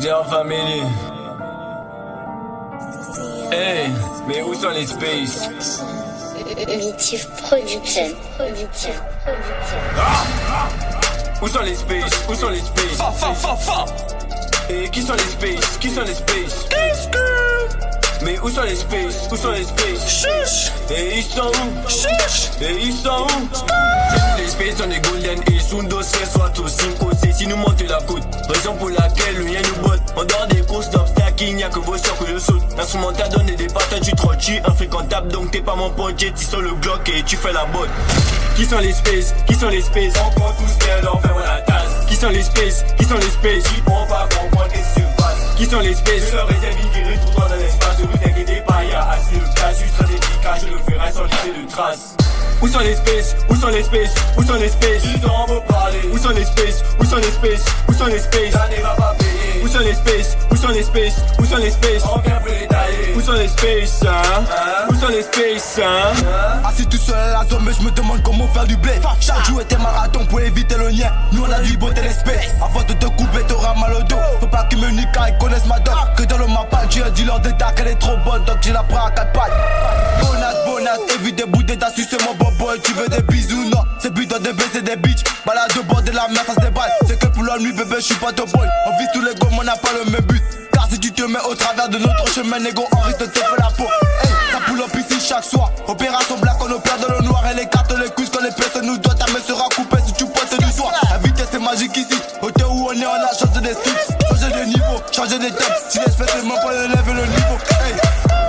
Dear family. Hey, mais où sont les space? Mitif Production. Où sont les space? Où sont les space? Et qui sont les space? Qui sont les space? Mais où sont les space? Où sont les space? Et ils sont où? Et ils sont où? Les space sont des golden et sous dossier soit tout 5 c'est si nous monte la côte. Raison pour laquelle le rien nous botte. En dehors des courses d'obstacles, il n'y a que vos soeurs que je saute. L'instrument t'a donné des patates, tu trottis infréquentable. Donc t'es pas mon pote, tu sur le Glock et tu fais la botte. Qui sont les space? Qui sont les space? On prend tous bien l'enfer à la tasse. Qui sont les space? Qui sont les space? Ils pourront pas comprendre qu'est-ce qui se passe. Qui sont les space? Je leur réserve une virée tout droit dans l'espace. Ne vous inquiétez pas, y'a assez de place. Je suis très efficace, je le ferai sans laisser de traces. Où sont les space? Où sont les space? Où sont les space? Ils en veulent parler. Où sont les space? Où sont les space? Où sont les space? Ça ne va pas payer. Où sont les space? Où sont les space? Où sont les space? On vient pour les tailler. Où sont les space? Où sont les space? Assis tout seul à la zone, mais je me demande comment faire du blé. Chaque jour était marathon pour éviter le nien. Nous on a du beauté l'espèce. Avant de te couper, t'auras mal au dos. Faut pas qu'ils me niquent car ils connaissent ma dog. Que dans le mapa, tu as dit leur détail qu'elle est trop bonne. Donc j'ai la prends à 4 pattes. Bonas, évite de bouder, t'as sucé mon bobo et tu veux des bisous, non. C'est but de baiser des bitches. Balade au bord de la mer, ça se déballe. C'est que pour la nuit, bébé, je suis pas ton boy. On vise tous les gommes, on n'a pas le même but. Car si tu te mets au travers de notre chemin, négo, on risque de te faire la peau. Hey, ça pull up ici chaque soir. Opération black, on opère dans le noir. Et les cartes, les cuisses, quand les personnes nous doivent, ta main sera coupée si tu pointes du soir. La vitesse est magique ici. Au terre où on est, on a changé des styles. Changé de niveau, changé des thèmes. Si l'espèce est mon point, élève le niveau. Hey,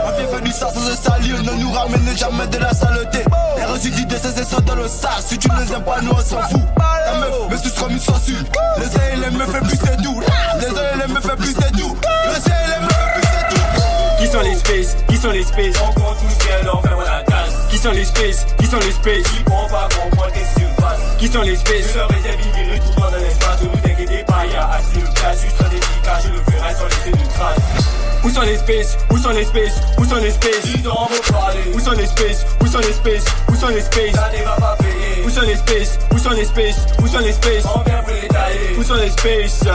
on vient faire du sang sans se salir. Ne nous ramène jamais de la saleté. Les reçus d'idées, c'est ça dans le sale. Si tu ne les aimes pas, nous on s'en fout. Ta meuf, mais ce sera une censure. Les ailes, les me fait plus c'est doux. Les ailes, les me fait plus c'est doux. Les ailes, les me fait plus c'est doux. Qui sont les space? Qui sont les space? On compte tous bien l'enfer à la tasse. Qui sont les space? Qui sont les space? Ils pourront pas comprendre qu'est-ce qui se passe. Qui sont les space? Je leur réserve une virée tout droit dans l'espace. Ne vous inquiétez pas, y'a assez de place. Je suis très efficace, je le ferai sans laisser de traces. Où sont les space? Où sont les space? Où sont les space? Ils en veulent parler. Où sont les space? Où sont les space? Où sont les space? Ça ne va pas payer. Où sont les space? Où sont les space? Où sont les space? On vient pour les tailler. Où sont les space?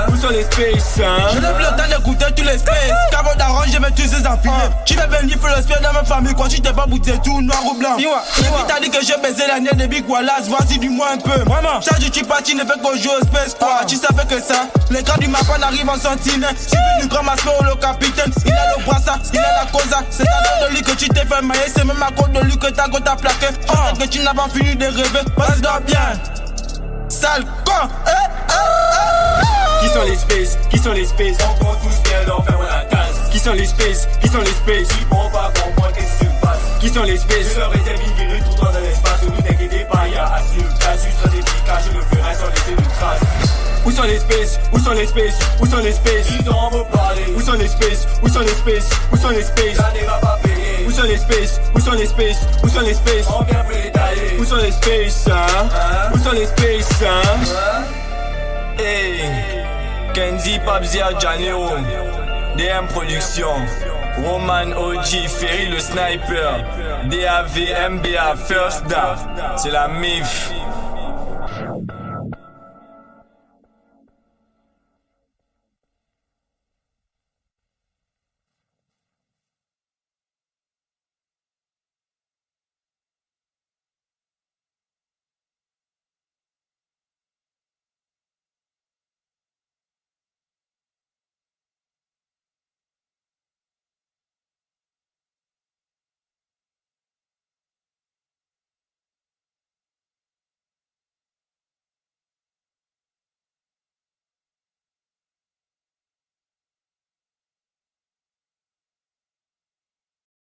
Où sont les space? Je n'ai plus le temps d'écouter tous les space. Cavo d'arrange, je vais tous ces enfilés. Tu veux venir faire le space dans ma famille quand tu t'es pas bouté tout noir ou blanc. Et puis t'as dit que j'ai baisé la nière de Big Wallace. Voici du moins un peu. Vraiment. Chaque jour tu partis, ne fais qu'au jouer au space quoi. Tu savais que ça. Les gars du mapa n'arrivent en sentinelle. Suivi du grand master le capitaine. Il a le brassard, il a la cosa. C'est à cause de lui que tu t'es fait mailler. C'est même à cause de lui que ta côte a plaqué. Peut-être que tu n'as pas fini de rêver. Passe-toi bien. Sale con. Qui sont les space? Qui sont les space? On compte tous bien l'enfer à la tasse. Qui sont les space? Qui sont les space? Ils pourront pas comprendre qu'est-ce qui se passe. Qui sont les space? Je leur réserve une virée tout droit dans l'espace. Ne vous inquiétez pas, y'a assez de place. Je suis très efficace, je le ferai sans laisser de traces. Où sont les space? Où sont les space? Où sont les space? Ils en veulent parler. Où sont les space? Où sont les space? Où sont les space? Ça ne va pas payer. Où sont les space? Où sont les space? Où sont les space? On vient pour les tailler. Où sont les space? Où sont les space? Hey, Kenzie Pabzia Janeo, DM Production, Roman OG, Ferry le sniper, DAV MBA First Down, c'est la MIF.